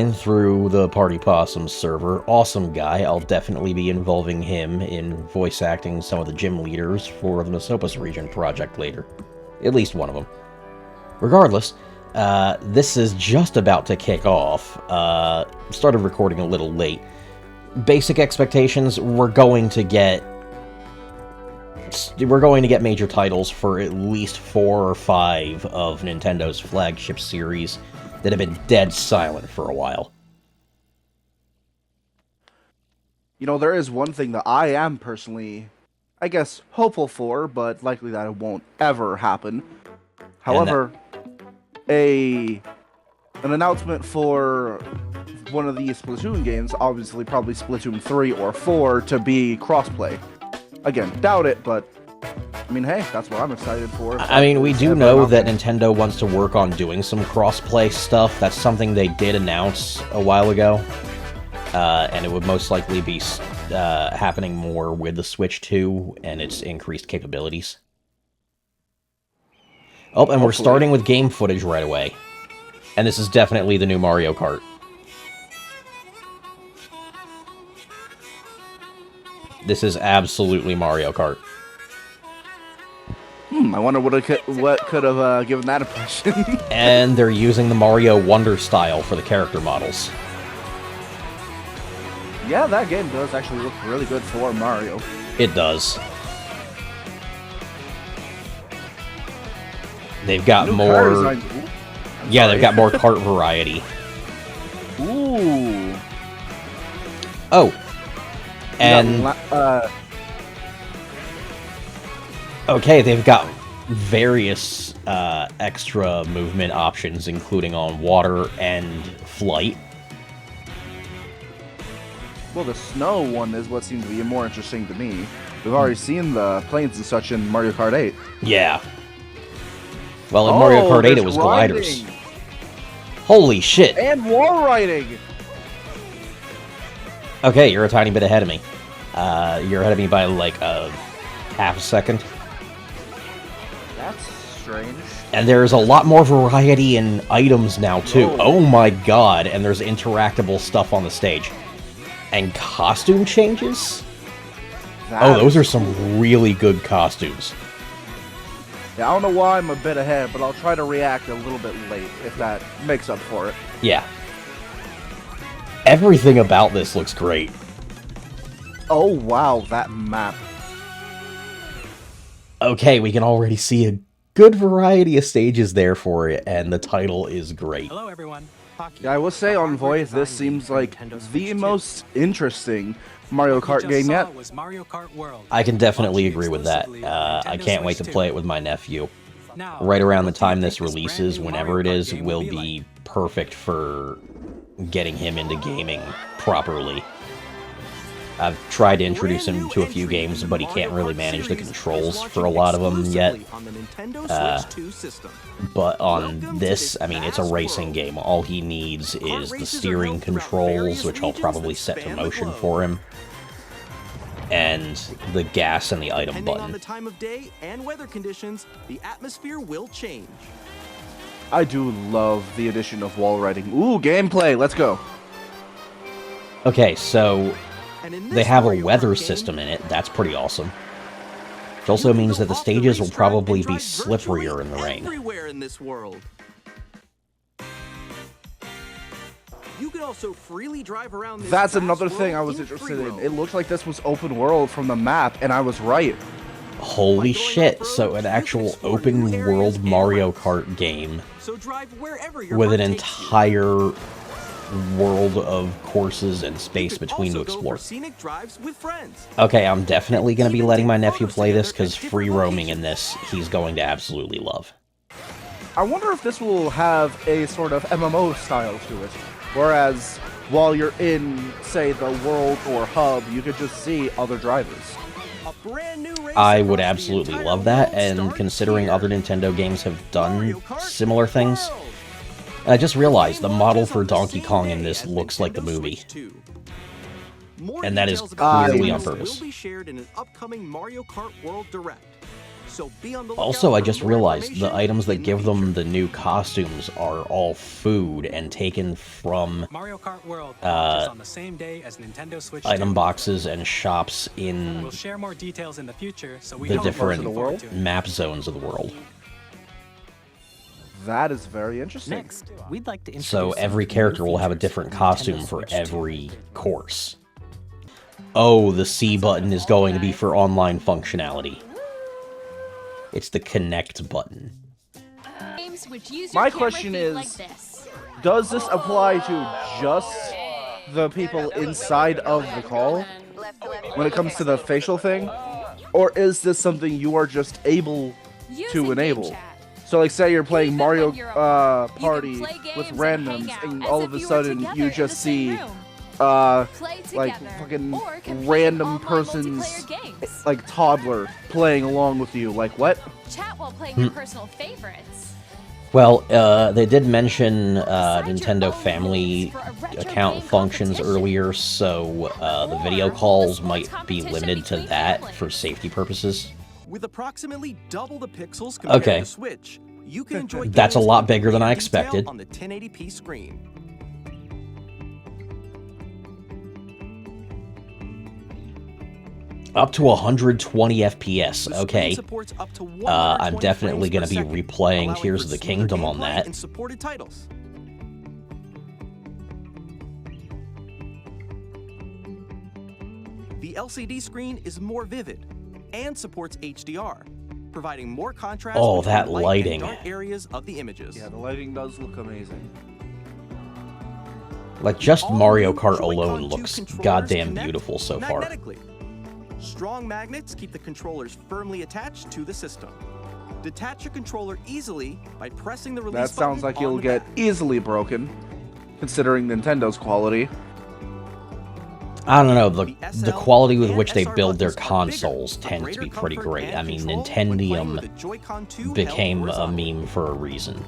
mine through the Party Possums server. Awesome guy. I'll definitely be involving him in voice acting some of the gym leaders for the Mesopus region project later. At least one of them. Regardless, this is just about to kick off. Started recording a little late. Basic expectations, we're going to get major titles for at least 4 or 5 of Nintendo's flagship series that have been dead silent for a while. You know, there is one thing that I am personally, I guess, hopeful for, but likely that it won't ever happen. However, an announcement for one of these Splatoon games, obviously probably Splatoon 3 or 4, to be crossplay. Again, doubt it, but I mean, hey, that's what I'm excited for. I mean, we do know that Nintendo wants to work on doing some crossplay stuff. That's something they did announce a while ago, and it would most likely be happening more with the Switch 2 and its increased capabilities. Oh, and we're starting with game footage right away. And this is definitely the new Mario Kart. This is absolutely Mario Kart. I wonder what could have given that impression. And they're using the Mario Wonder style for the character models. Yeah, that game does actually look really good for Mario. It does. They've got more... Yeah, they've got more kart variety. Ooh. Oh. And... okay, they've got various extra movement options, including on water and flight. Well, the snow one is what seems to be more interesting to me. We've already seen the planes and such in Mario Kart 8. Yeah. Well, in Mario Kart 8, it was gliders. Holy shit! And wall riding! Okay, you're a tiny bit ahead of me. You're ahead of me by, like, a half a second. That's strange. And there's a lot more variety in items now, too. Oh my god, and there's interactable stuff on the stage. And costume changes? Oh, those are some really good costumes. Yeah, I don't know why I'm a bit ahead, but I'll try to react a little bit late, if that makes up for it. Yeah. Everything about this looks great. Oh, wow, that map. Okay, we can already see a good variety of stages there for it, and the title is great. Hello, everyone. Yeah, I will say on voice, this seems like the most interesting Mario Kart game yet. I can definitely agree with that. I can't wait to play it with my nephew. Right around the time this releases, whenever it is, will be perfect for getting him into gaming properly. I've tried to introduce him to a few games, but he can't really manage the controls for a lot of them yet. But on this, I mean, it's a racing game. All he needs is the steering controls, which I'll probably set to motion for him, and the gas and the item button. On the time of day and weather conditions, the atmosphere will change. I do love the addition of wall riding. Ooh, gameplay, let's go. Okay, so they have a weather system in it. That's pretty awesome. Which also means that the stages will probably be slipperier in the rain. Everywhere in this world. You can also freely drive around this. That's another thing I was interested in. It looked like this was open world from the map, and I was right. Holy shit, so an actual open world Mario Kart game with an entire world of courses and space between to explore. Okay, I'm definitely going to be letting my nephew play this, because free roaming in this, he's going to absolutely love. I wonder if this will have a sort of MMO style to it, whereas while you're in, say, the world or hub, you could just see other drivers. brand new race I would across the absolutely entire love that, world and starts considering here. other Nintendo games have done Mario Kart similar things, World. I just realized the Game model launches for on the Donkey same Kong in day this as looks like the Nintendo movie. Switch 2. More And that is details about the clearly on titles purpose. will be shared in an upcoming Mario Kart World Direct. So be on the lookout Also, I for just more realized the information items that in give them future. the new costumes are all food and taken from Mario Kart World launches on the same day as Nintendo Switch 2. item boxes and shops in We'll share more details in the future, so we the hope you're different looking forward to it. map zones of the world. That is very interesting. Next, we'd like to introduce So some every new character will have a features different for Nintendo costume for Switch 2. every course. Oh, the C button is going to be for online functionality. It's the connect button. My question is, does this apply to just the people inside of the call when it comes to the facial thing? Or is this something you are just able to enable? So like say you're playing Mario Party with randoms and all of a sudden you just see like fucking random person's like toddler playing along with you. Like what? Chat while playing your personal favorites. Well, they did mention Nintendo Family account functions earlier, so the video calls might be limited to that for safety purposes. With approximately double the pixels compared Okay. to Switch, you can enjoy That's a games lot in bigger than I greater detail expected. on the 1080p screen. Up to 120 FPS, The okay. screen supports up to I'm 120 definitely frames going per to be second, replaying allowing Tears for of the smoother Kingdom on gameplay that. and supported titles. The LCD screen is more vivid and supports HDR, providing more contrast Oh, between that light lighting. and dark areas of the images. Yeah, the lighting does look amazing. Like, just All Mario new Kart Joy-Con alone 2 looks controllers goddamn connect beautiful so far. magnetically. Strong magnets keep the controllers firmly attached to the system. Detach your controller easily by pressing the release That sounds button like it'll on the get back. easily broken, considering Nintendo's quality. I don't know, the SL quality with and which they SR build their buttons are bigger, consoles for tends to greater be pretty comfort great. and I mean, control when playing with Nintendium the Joy-Con 2 held became a horizontally. meme for a reason.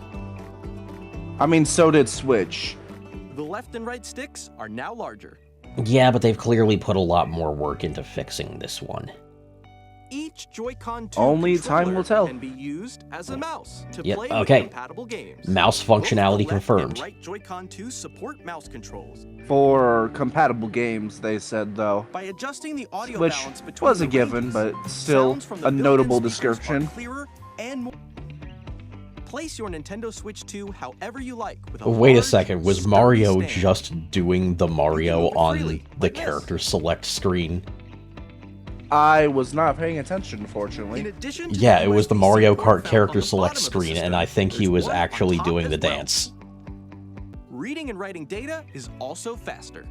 I mean, so did Switch. The left and right sticks are now larger. Yeah, but they've clearly put a lot more work into fixing this one. Each Joy-Con 2 Only time controller will tell. can be used as a mouse to Yep, play okay. with compatible games. Mouse Both the functionality left confirmed. And right Joy-Con 2 support mouse controls. For compatible games, they said, though. By adjusting the audio Which balance between was the a given, ranges, but still sounds from the a built-in notable speakers description. are clearer and more. Place your Nintendo Switch 2 however you like with a Wait a large, second, was sturdy Mario stand. just doing the Mario move it on freely, the like this. character select screen? I was not paying attention, In unfortunately. addition to Yeah, the it was the USB Mario port Kart found character on the select bottom of the screen, and system, I think he there's was one on actually top doing as the well. dance. Reading and writing data is also faster.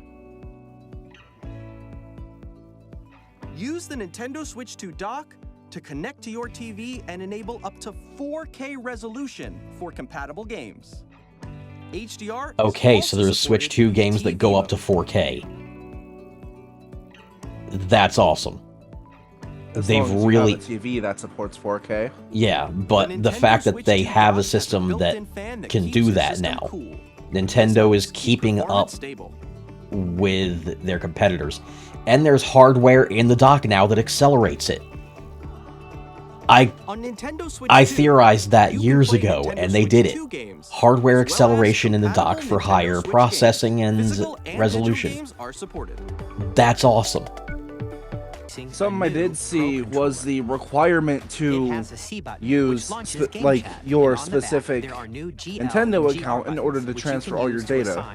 Use the Nintendo Switch 2 dock to connect to your TV and enable up to 4K resolution for compatible games. HDR is Okay, so also there's Switch supported 2 in games that TV go up to mode. 4K. That's awesome. As They've long as you really... have a TV that supports 4K. Yeah, but the Nintendo fact that Switch they 2 have a dock has system that built-in fan can keeps do the that system now. cool. Nintendo This is helps keep keeping up performance stable. with their competitors. And there's hardware in the dock now that accelerates it. On Nintendo Switch I 2, theorized that you can years play ago, Nintendo and they Switch did it. 2 games, Hardware as well as acceleration in the dock compatible for Nintendo higher Switch processing games. and Physical and digital resolution. games are supported. That's awesome. Something I did see was the requirement to use like your specific Nintendo account in order to transfer all your data,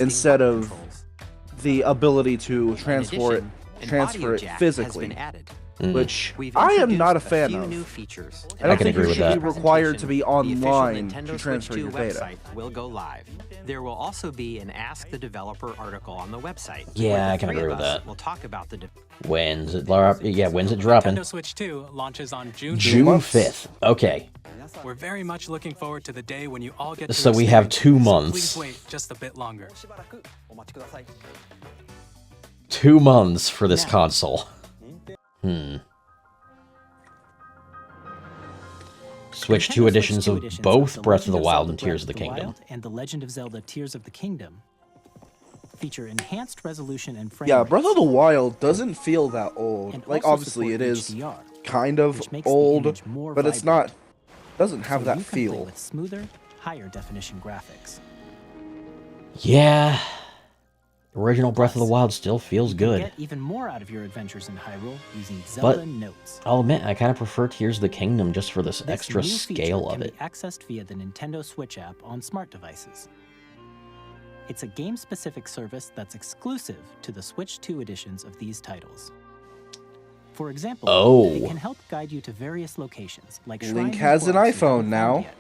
instead of the ability to transfer it physically, which I am not a fan of. I don't can think agree you with should that. be required to be online to transfer your data. Will go live. There will also be an Ask the Developer article on the website. Yeah, where the I can three agree of with us that. We'll talk about the When's it when's it dropping? Nintendo Switch 2 launches on June June 5th. 5th. Okay. We're very much looking forward to the day when you all get to So we have 2 months. So please wait just a bit longer. 2 months for this console. Switch 2 editions of both Breath of the Wild and Tears of the Kingdom. And The Legend of Zelda Tears of the Kingdom feature enhanced resolution and frame Yeah, rates, Breath of the Wild doesn't feel that and old. Like, also obviously support it is HDR, kind of which makes the old, image more but it's not, vibrant. doesn't have So that you can play feel. with smoother, higher definition graphics. Yeah. Original Breath of the Wild still feels You can good. get even more out of your adventures in Hyrule using Zelda Notes. I'll admit, I kind of prefer Tears of the Kingdom just for this This extra new scale feature of can it. be accessed via the Nintendo Switch app on smart devices. It's a game-specific service that's exclusive to the Switch 2 editions of these titles. For example, it can help guide you to various locations, like Link shrines and has an forests you haven't iPhone now. found yet.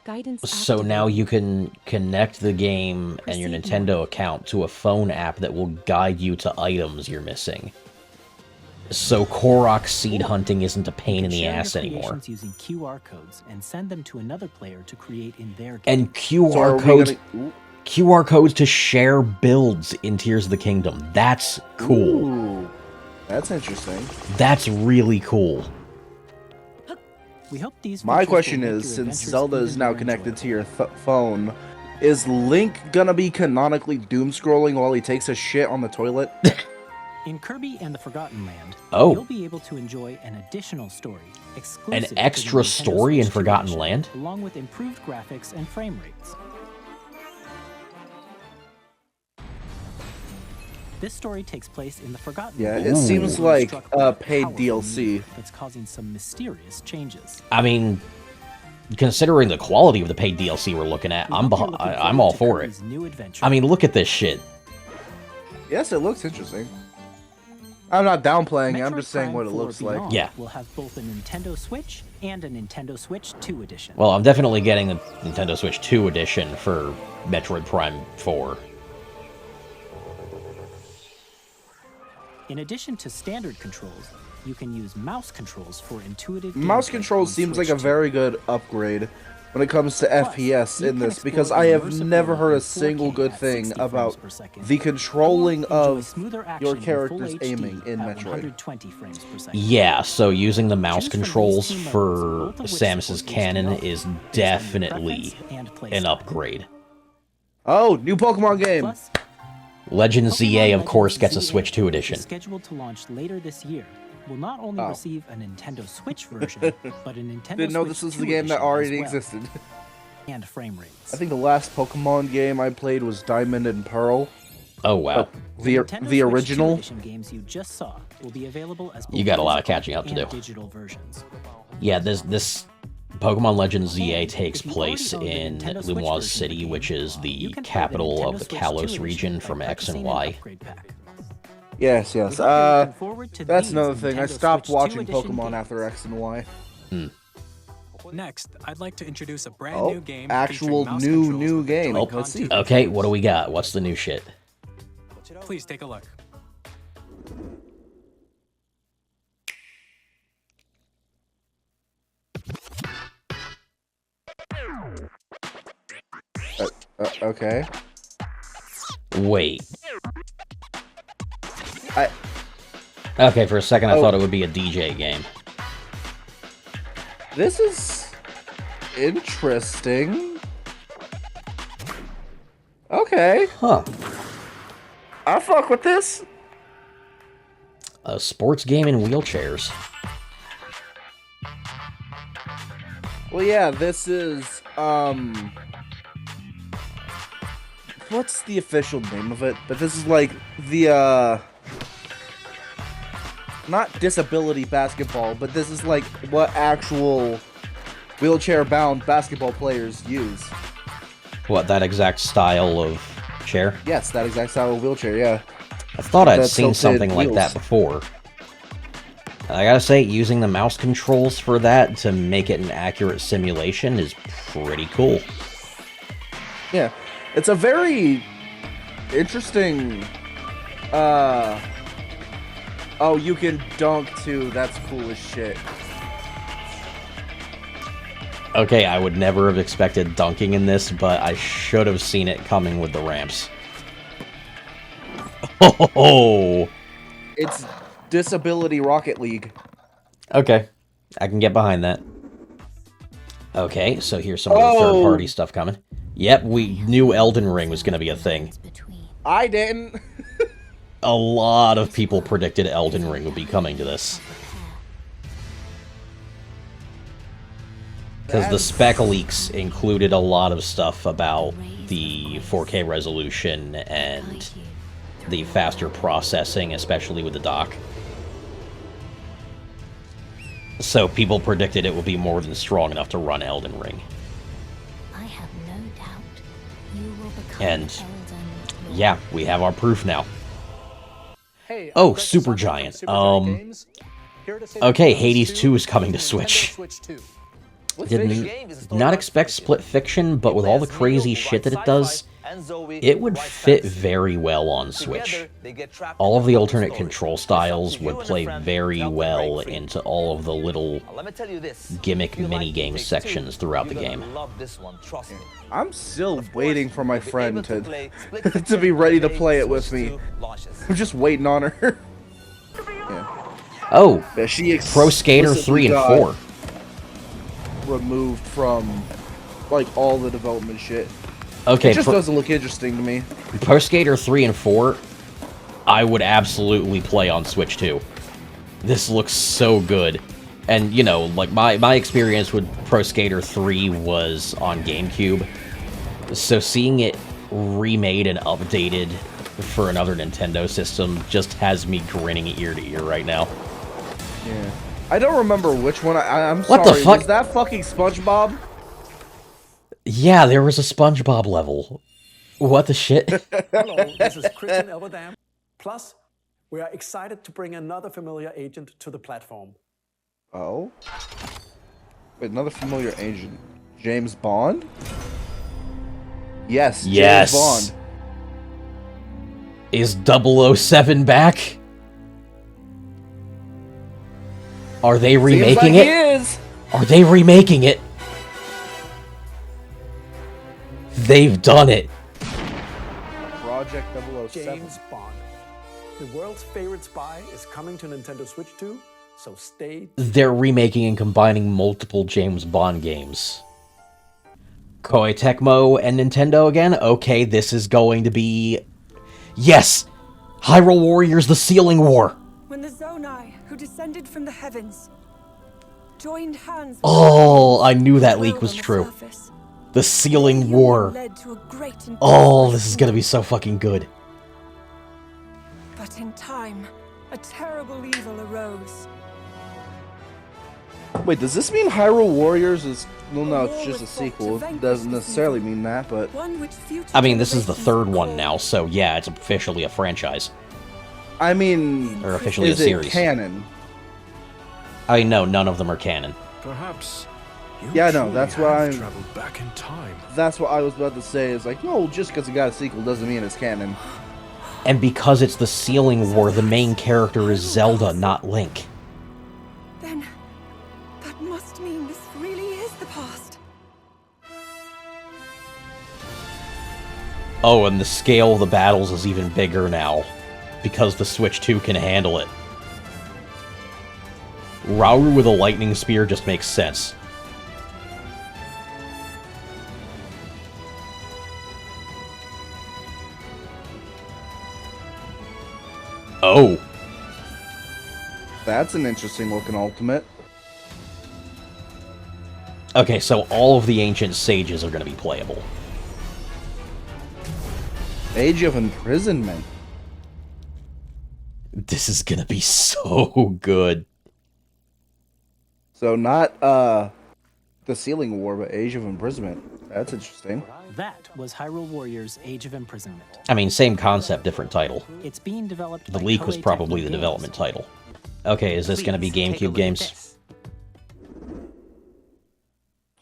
Guidance So now activated. you can connect the game and your Proceed Nintendo account to a phone app that will guide you to items you're missing. So Korok seed hunting isn't a pain You in can the share your ass anymore. creations using QR codes and send them to another player to create in their game. And So are we QR gonna- codes to share builds in Tears of the Kingdom. That's cool. Ooh, that's interesting. That's really cool. We hope these My features will question make is, your since adventures Zelda is even now more connected to enjoyable. your phone, is Link gonna be canonically doom scrolling while he takes a shit on the toilet? In Kirby and the Forgotten Land, Oh. you'll be able to enjoy an additional story, exclusive to the extra Nintendo story in Switch 2 Forgotten edition, Land? along with improved graphics and frame rates. This story takes place in the Forgotten Yeah, Land, it where seems you are like struck by a paid powerful DLC. meteor that's causing some mysterious changes. I mean, considering the quality of the paid DLC we're looking at, We I'm hope you're looking I'm forward all to for it. Kirby's new adventure. I mean, look at this shit. Yes, it looks interesting. I'm not downplaying it, I'm Metroid just saying Prime what it 4 looks like. Beyond Yeah. will have both a Nintendo Switch and a Nintendo Switch 2 edition. Well, I'm definitely getting the Nintendo Switch 2 edition for Metroid Prime 4. In addition to standard controls, you can use mouse controls for intuitive Mouse gameplay control on seems Switch like a 2. very good upgrade when it comes to Plus, FPS you in can this, because explore I the have immersive never world heard in a single 4K good at thing 60 about frames per second, the controlling or enjoy of smoother action your in full character's HD aiming in at Metroid. 120 frames per second. Yeah, so using the mouse Choose from these controls two modes, for both of which Samus's support cannon HDR, is based on your definitely preference and play an style. upgrade. Oh, new Pokemon game! Plus, Legend Pokemon ZA, of course, Legends gets a ZA, Switch 2 which is edition. scheduled to launch later this year, will not only Oh. receive a Nintendo Switch version, but a Nintendo Didn't know Switch this was 2 the game that edition already as well, existed. and frame rates. I think the last Pokemon game I played was Diamond and Pearl. Oh, wow. The Nintendo the Switch 2 original. edition games you just saw will be available as You both got a lot of physical catching up to and do. digital versions. Yeah, this Pokemon Legends ZA And takes if you place already own the in Nintendo Switch Lumoise version of the City, game, which is you the can play capital Nintendo of the Switch Kalos 2 edition region by from X and purchasing an Y. upgrade pack. Yes, We yes. hope you're looking forward to That's these another thing. I Nintendo stopped Switch 2 watching edition Pokemon games. after X and Y. Next, I'd like to introduce a brand Oh, new game. actual featuring mouse new controls with the game. Joy-Con Let's see. 2. Okay, what do we got? What's the new shit? Please take a look. Okay. Wait. I- Okay, for a second I Oh. thought it would be a DJ game. This is interesting. Okay, Huh. I fuck with this. A sports game in wheelchairs. Well, yeah, this is what's the official name of it? But this is like the not disability basketball, but this is like what actual wheelchair-bound basketball players use. What, that exact style of chair? Yes, that exact style of wheelchair. Yeah. I thought I'd The seen tilted something like that wheels. before. And I gotta say, using the mouse controls for that to make it an accurate simulation is pretty cool. Yeah, it's a very interesting. Oh, you can dunk too. That's cool as shit. Okay, I would never have expected dunking in this, but I should have seen it coming with the ramps. Oh, It's Disability Rocket League. okay, I can get behind that. Okay, so here's some of the third-party stuff coming. Yep, we knew Elden Ring was going to be a thing. I didn't. A lot of people predicted Elden Ring would be coming to this. Because the spec leaks included a lot of stuff about the 4K resolution and the faster processing, especially with the dock. So people predicted it would be more than strong enough to run Elden Ring. I have no doubt you will become And yeah, we have our proof now. Hey, Oh, Supergiant. Okay, Hades 2 is coming to Switch. Did not expect Split Fiction, but with all the crazy shit that it does, it would fit very well on Switch. All of the alternate control styles would play very well into all of the little gimmick mini-game sections throughout the game. I'm still waiting for my friend to to be ready to play it with me. I'm just waiting on her. Yeah. Oh, Yeah, she Pro Skater 3 and 4. Removed from like all the development shit. Okay, It just doesn't look interesting to me. Pro Skater 3 and 4, I would absolutely play on Switch too. This looks so good. And, you know, like, my experience with Pro Skater 3 was on GameCube. So seeing it remade and updated for another Nintendo system just has me grinning ear to ear right now. Yeah. I don't remember which one. I'm What sorry. the fuck? Was that fucking SpongeBob? Yeah, there was a SpongeBob level. What the shit? Hello, this is Christian Elverdam. Plus, we are excited to bring another familiar agent to the platform. Oh? Wait, another familiar agent. James Bond? Yes, Yes. James Bond. Is 007 back? Are they remaking it? He is. Are they remaking it? They've done it. Project 007. James Bond. The world's favorite spy is coming to Nintendo Switch 2, so stay tuned. They're remaking and combining multiple James Bond games. Koei Tecmo and Nintendo again? Okay, this is going to be... Yes! Hyrule Warriors The Sealing War! When the SONY, who descended from the heavens, joined hands... Oh, I knew that leak was true. The Sealing War. Oh, this is gonna be so fucking good. But in time, a terrible evil arose. Wait, does this mean Hyrule Warriors is... Well, no, it's just a sequel. It doesn't necessarily mean that, but... I mean, this is the third one now, so yeah, it's officially a franchise. I mean... Or officially is a series. It canon? I mean, no, none of them are canon. Perhaps... Yeah, no, that's why I'm... traveled back in time. That's what I was about to say, is like, no, just because it got a sequel doesn't mean it's canon. And because it's the Sealing War, the main character is Zelda, not Link. Then, that must mean this really is the past. Oh, and the scale of the battles is even bigger now, because the Switch 2 can handle it. Rauru with a lightning spear just makes sense. Oh. That's an interesting looking ultimate. Okay, so all of the ancient sages are going to be playable. Age of Imprisonment. This is going to be so good. So not the Sealing War, but Age of Imprisonment. That's interesting. That was Hyrule Warriors Age of Imprisonment. I mean, same concept, different title. It's being developed The by leak was Koei probably Tecmo the Games. development title. Okay, is this going to be GameCube games?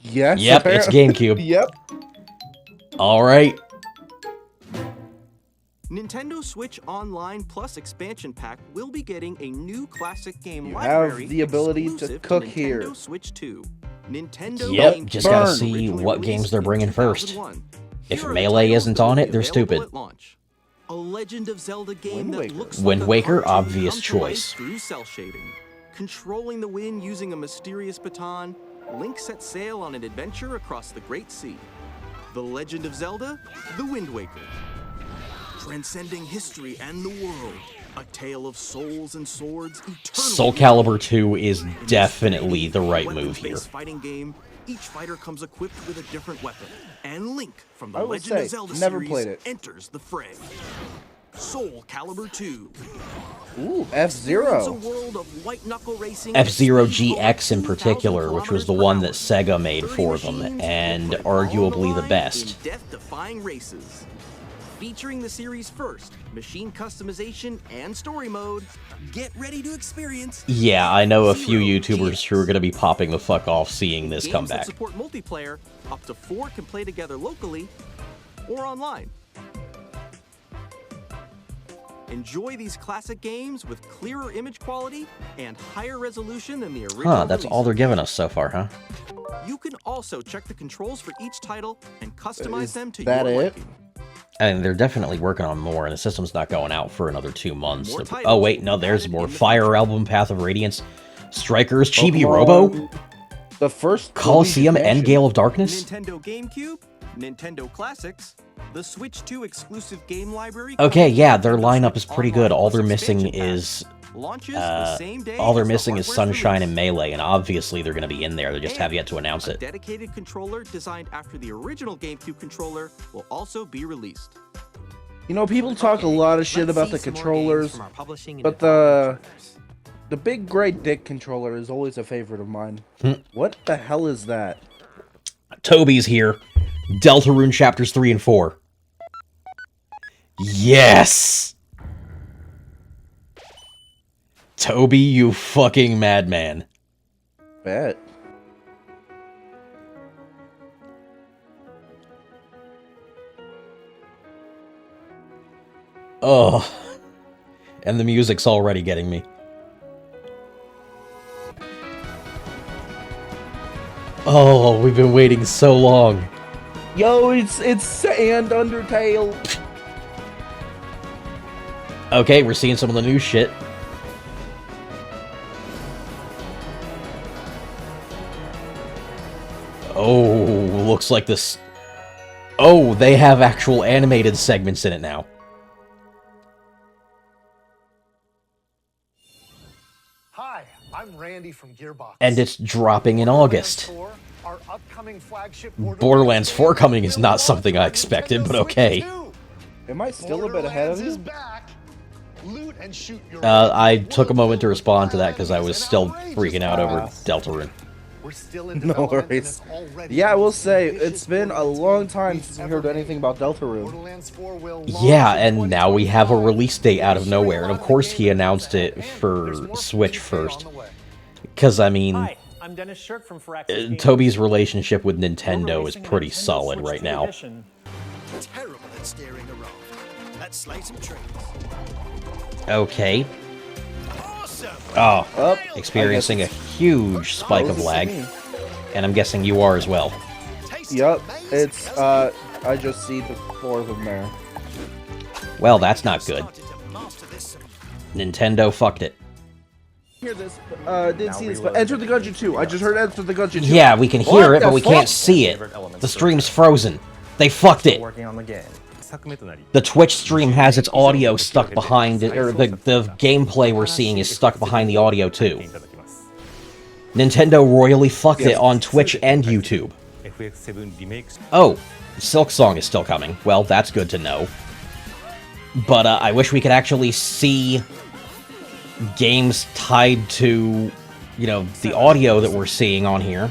Yes. Yep, it's apparently. GameCube. Yep. Alright. Nintendo Switch Online Plus expansion pack will be getting a new classic game You library have the ability to exclusive cook Nintendo here. Switch 2. Nintendo Yep, Game just gotta Burn, see originally what released games they're in bringing first. 2001. If Here are the Melee titles isn't that will on be it, they're available stupid. at launch. A Legend of Zelda game Wind that Waker. looks Wind like a Waker, cartoon obvious come to life choice. through cell shading. Controlling the wind using a mysterious baton, Link sets sail on an adventure across the Great Sea. The Legend of Zelda, The Wind Waker. Transcending history and the world. A tale of souls and swords. Soul Calibur 2 is definitely the right move here. Fighting game. Each fighter comes equipped with a different weapon. And Link from the I will Legend say, of Zelda never series played it. enters the fray. Soul Calibur 2. Ooh, F-Zero. F-Zero GX in particular, which was the one that Sega made for them, and arguably the best. Death-defying races. Featuring the series' first machine customization and story mode. Get ready to experience. Yeah, I know a few YouTubers who are going to be popping the fuck off seeing this come back. Games that support multiplayer, up to 4 can play together locally or online. Enjoy these classic games with clearer image quality and higher resolution than the original. Huh, that's all they're giving us so far, huh? You can also check the controls for each title and customize them to that your it? liking. I mean, they're definitely working on more, and the system's not going out for another 2 months. Oh, wait, no, there's more. Fire Emblem, Path of Radiance, Strikers, Chibi Robo, the first Coliseum, and Gale of Darkness. Nintendo GameCube, Nintendo Classics, the Switch 2 exclusive game library. Okay, yeah, their lineup is pretty good. All they're missing is Sunshine and Melee, and obviously they're going to be in there. They just have yet to announce it. A dedicated controller designed after the original GameCube controller will also be released. You know, people talk a lot of shit about the controllers, but the big great dick controller is always a favorite of mine. What the hell is that? Toby's here. Deltarune chapters 3 and 4. Yes! Toby, you fucking madman. Bet. Oh. And the music's already getting me. Oh, we've been waiting so long. Yo, it's Sand Undertale. Okay, we're seeing some of the new shit. Oh, looks like this... Oh, they have actual animated segments in it now. Hi, I'm Randy from Gearbox. And it's dropping in August. Borderlands 4 coming is not something I expected, but okay. Am I still a bit ahead of you? I took a moment to respond to that because I was still freaking out over Deltarune. No worries. Yeah, I will say, it's been a long time since we heard anything about Deltarune. Yeah, and now we have a release date out of nowhere, and of course he announced it for Switch first. Because, I mean, Toby's relationship with Nintendo is pretty solid right now. Terrible at steering a raft. Let's slay some trees. Okay. Oh, experiencing a huge spike of lag. And I'm guessing you are as well. Yup, it's, I just see the 4 of them there. Well, that's not good. Nintendo fucked it. Hear this, didn't see this, but Enter the Gungeon 2. I just heard Enter the Gungeon 2. Yeah, we can hear it, but we can't see it. The stream's frozen. They fucked it. The Twitch stream has its audio stuck behind it, or the gameplay we're seeing is stuck behind the audio too. Nintendo royally fucked it on Twitch and YouTube. Oh, Silksong is still coming. Well, that's good to know. But I wish we could actually see games tied to, you know, the audio that we're seeing on here.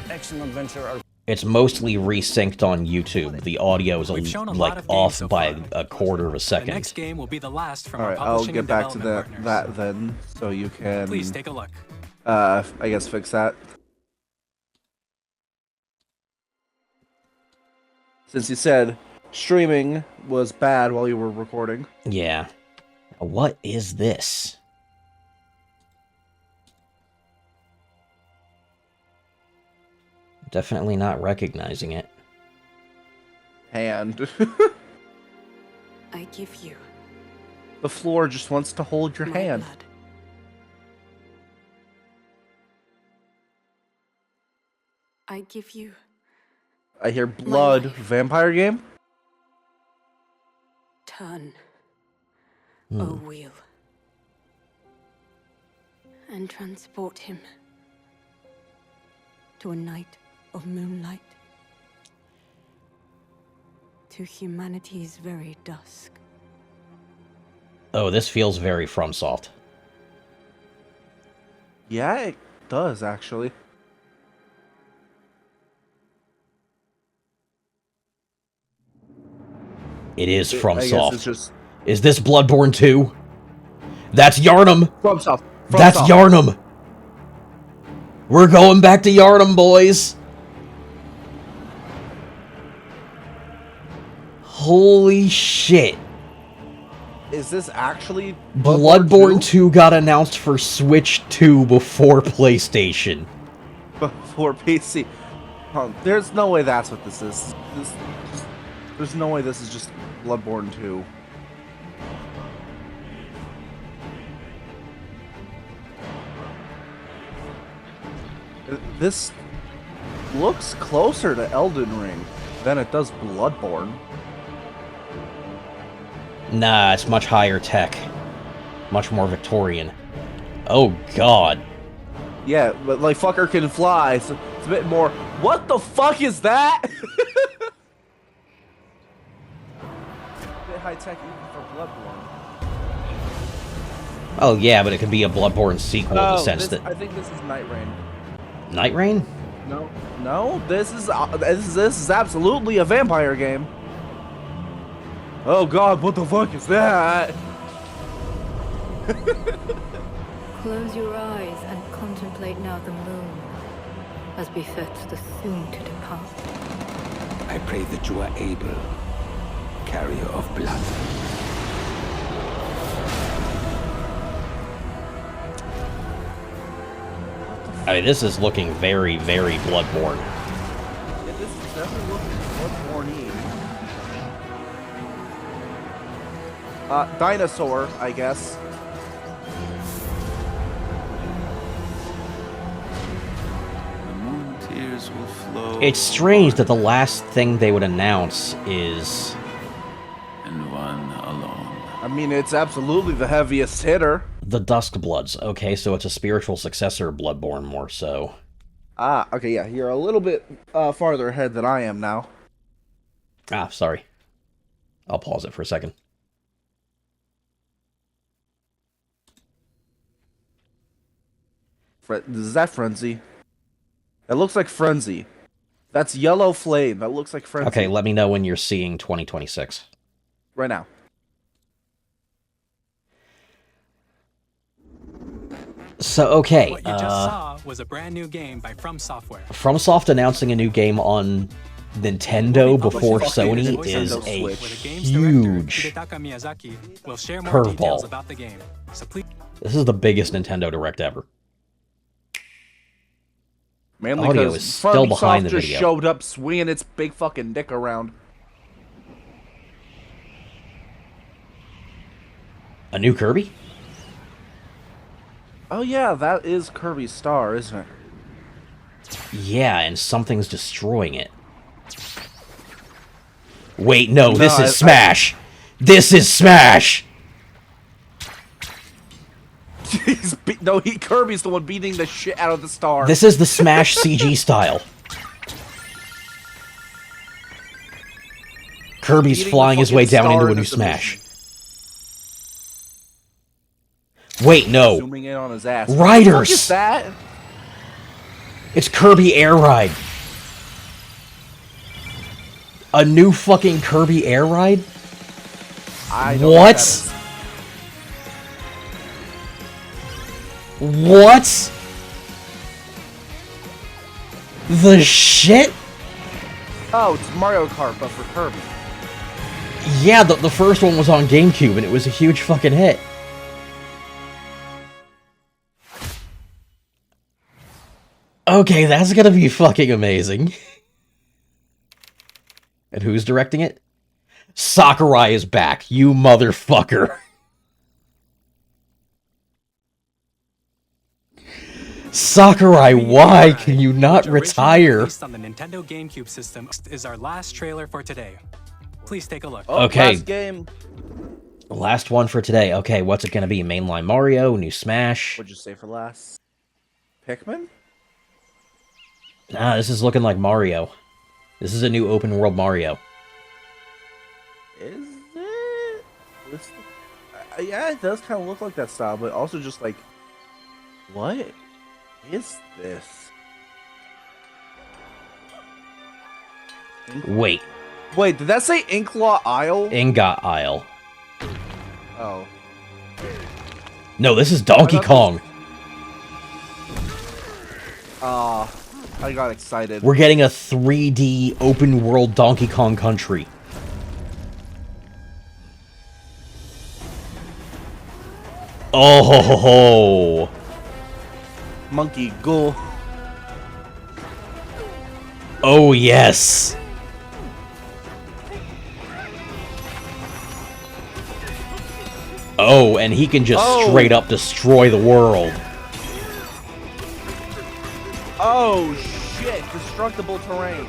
It's mostly resynced on YouTube. The audio is like off by a quarter of a second. The next game will be the last from Alright, our I'll publishing get and back to development that then, so you can... Please take a look. I guess fix that. Since you said streaming was bad while you were recording. Yeah. What is this? Definitely not recognizing it. Hand. I give you. The floor just wants to hold your hand. I I give you I hear blood. Vampire game? turn, O wheel, and transport him to a night of moonlight, to humanity's very dusk. Oh, this feels very FromSoft. Yeah, it does, actually. It is I guess FromSoft. it's just... Is this Bloodborne 2? That's Yarnum! FromSoft. That's Yarnum! We're going back to Yarnum, boys! Holy shit! Is this actually Bloodborne 2 got announced for Switch 2 before PlayStation. Before PC. There's no way that's what this is. There's no way this is just Bloodborne 2. This looks closer to Elden Ring than it does Bloodborne. Nah, it's much higher tech. Much more Victorian. Oh, God. Yeah, but like fucker can fly, so it's a bit more. What the fuck is that? A bit high tech even for Bloodborne. Oh, yeah, but it could be a Bloodborne sequel in the sense that... I think this is Night Rain. Night Rain? No, this is absolutely a vampire game. Oh god, what the fuck is that? Close your eyes and contemplate now the moon, as befits the soon to depart. I pray that you are able, carrier of blood. I mean, this is looking very, very Bloodborne. Yeah, this is definitely looking Bloodborne-y. Dinosaur, I guess. Tears will flow. It's strange that the last thing they would announce is... And one alone. I mean, it's absolutely the heaviest hitter. The Duskbloods. Okay, so it's a spiritual successor of Bloodborne, more so. Ah, okay, yeah, you're a little bit farther ahead than I am now. Ah, sorry. I'll pause it for a second. Is that Frenzy? That looks like Frenzy. That's Yellow Flame. That looks like Frenzy. Okay, let me know when you're seeing 2026. Right now. So, okay. What you just saw was a brand new game by FromSoftware. FromSoft announcing a new game on Nintendo before Sony is a huge curveball. This is the biggest Nintendo Direct ever. Mainly Audio because is still behind the just video. showed up swinging its big fucking dick around. A new Kirby? Oh yeah, that is Kirby's star, isn't it? Yeah, and something's destroying it. Wait, no, this is Smash! This is Smash! Kirby's the one beating the shit out of the star. This is the Smash CG style. Kirby's flying his way down into a new Smash. Wait, no. Zooming in on his ass. Riders! What is that? It's Kirby Air Ride. A new fucking Kirby Air Ride? I don't know what that is. What? The shit? Oh, it's Mario Kart, but for Kirby. Yeah, the first one was on GameCube, and it was a huge fucking hit. Okay, that's gonna be fucking amazing. And who's directing it? Sakurai is back, you motherfucker. Sakurai, why can you not retire? Released on the Nintendo GameCube system is our last trailer for today. Please take a look. Okay. Last game. Last one for today. Okay, what's it gonna be? Mainline Mario, new Smash? What'd you say for last? Pikmin? Nah, this is looking like Mario. This is a new open world Mario. Is it? Yeah, it does kind of look like that style, but also just like, what is this? Wait. Wait, did that say Inklaw Isle? Ingot Isle. Oh. No, this is Donkey Kong. I got excited. We're getting a 3D open world Donkey Kong Country. Oh, Monkey go. Oh yes. Oh, and he can just straight up destroy the world. Oh shit! Destructible terrain.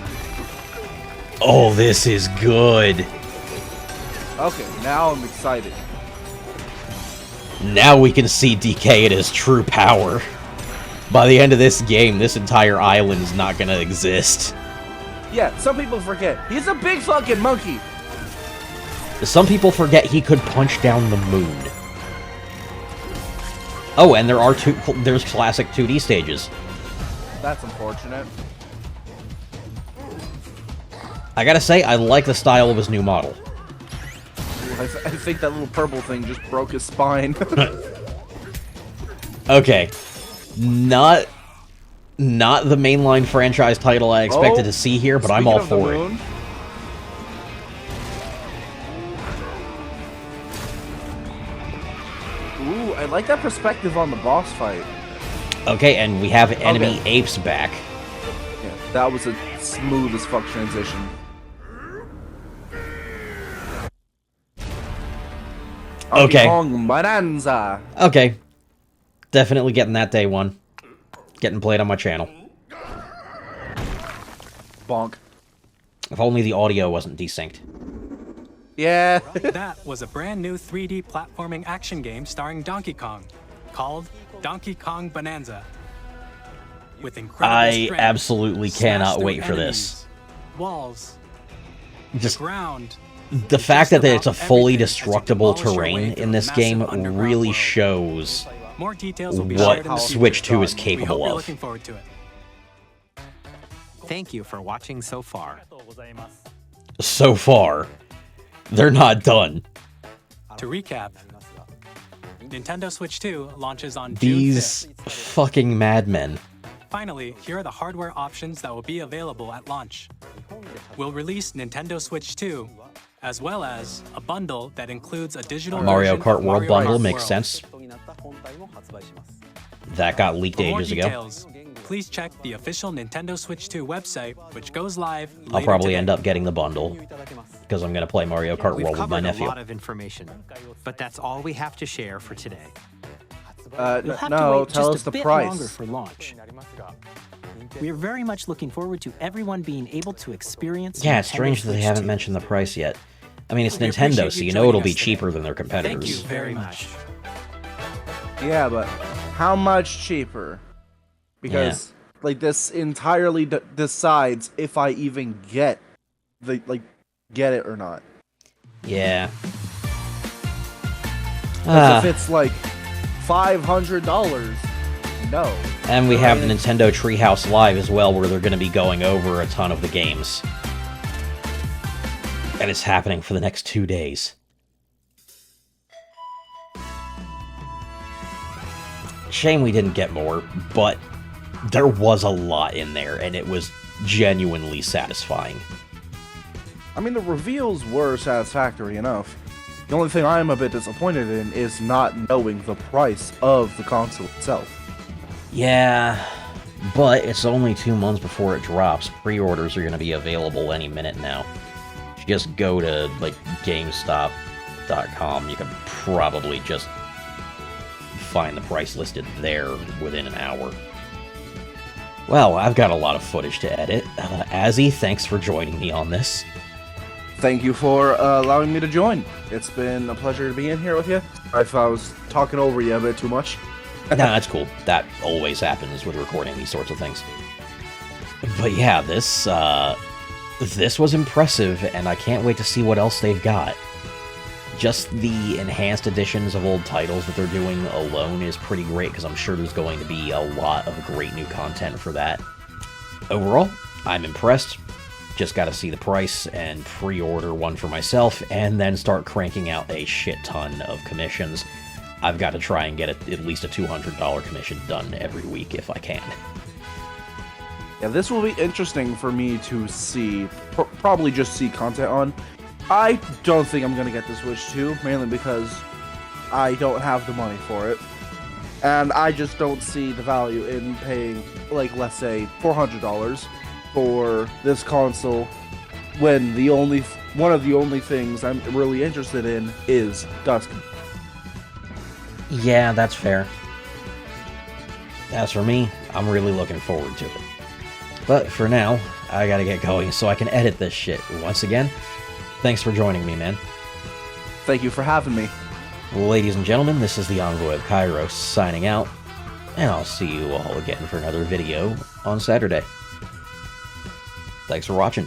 Oh, this is good. Okay, now I'm excited. Now we can see DK at his true power. By the end of this game, this entire island is not gonna exist. Yeah, some people forget. He's a big fucking monkey! Some people forget he could punch down the moon. Oh, and there's classic 2D stages. That's unfortunate. I gotta say, I like the style of his new model. I think that little purple thing just broke his spine. Okay. Not the mainline franchise title I expected to see here, but I'm all for it. Ooh, I like that perspective on the boss fight. Okay, and we have enemy apes back. Yeah, that was a smooth as fuck transition. Okay. Kong Bonanza. Okay. Definitely getting that day one. Getting played on my channel. Bonk. If only the audio wasn't desynced. Yeah. That was a brand new 3D platforming action game starring Donkey Kong, called Donkey Kong Bonanza. With incredible I absolutely cannot wait for this. Walls, Just ground. The fact that it's a fully destructible terrain in this game really shows More details will be shared in the what future. Switch 2 is We hope capable you're of. looking forward to it. Thank you for watching so far. So far, they're not done. To recap, Nintendo Switch 2 launches on June 5th. These fucking madmen. Finally, here are the hardware options that will be available at launch. We'll release Nintendo Switch 2, as well as a bundle that includes a digital Mario version Kart of World Mario bundle Kart makes World. sense. That got leaked For more ages ago. details, please check the official Nintendo Switch 2 website, which goes live later I'll probably today. end up getting the bundle because I'm going to play Mario Kart We've World with my covered a nephew. lot of information, but that's all we have to share for today. You'll have to no, wait tell just us a the bit price. longer for launch. We are very much looking forward to everyone being able to experience. Yeah, it's Nintendo strange that they Switch haven't 2. mentioned the price yet. I mean, it's We Nintendo, appreciate so you you know it'll joining be us today. cheaper than their competitors. Thank you very much. Yeah, but how much cheaper? Because like this entirely decides if I even get it or not. Yeah. 'Cause if it's like $500, no. And we have Nintendo Treehouse Live as well, where they're going to be going over a ton of the games. And it's happening for the next 2 days. Shame we didn't get more, but there was a lot in there, and it was genuinely satisfying. I mean, the reveals were satisfactory enough. The only thing I'm a bit disappointed in is not knowing the price of the console itself. Yeah, but it's only 2 months before it drops. Pre-orders are going to be available any minute now. If you just go to, like, GameStop.com, you can probably just find the price listed there within an hour. Well, I've got a lot of footage to edit. Azzy, thanks for joining me on this. Thank you for allowing me to join. It's been a pleasure to be in here with you. If I was talking over you a bit too much. Nah, that's cool. That always happens with recording these sorts of things. But yeah, this was impressive, and I can't wait to see what else they've got. Just the enhanced editions of old titles that they're doing alone is pretty great, because I'm sure there's going to be a lot of great new content for that. Overall, I'm impressed. Just gotta see the price and pre-order one for myself, and then start cranking out a shit ton of commissions. I've got to try and get at least a $200 commission done every week if I can. Yeah, this will be interesting for me to see, probably just see content on. I don't think I'm going to get the Switch 2, mainly because I don't have the money for it. And I just don't see the value in paying, like, let's say, $400 for this console when one of the only things I'm really interested in is Dusk. Yeah, that's fair. As for me, I'm really looking forward to it. But for now, I gotta get going so I can edit this shit. Once again, thanks for joining me, man. Thank you for having me. Ladies and gentlemen, this is the Envoy of Kairos signing out, and I'll see you all again for another video on Saturday. Thanks for watching.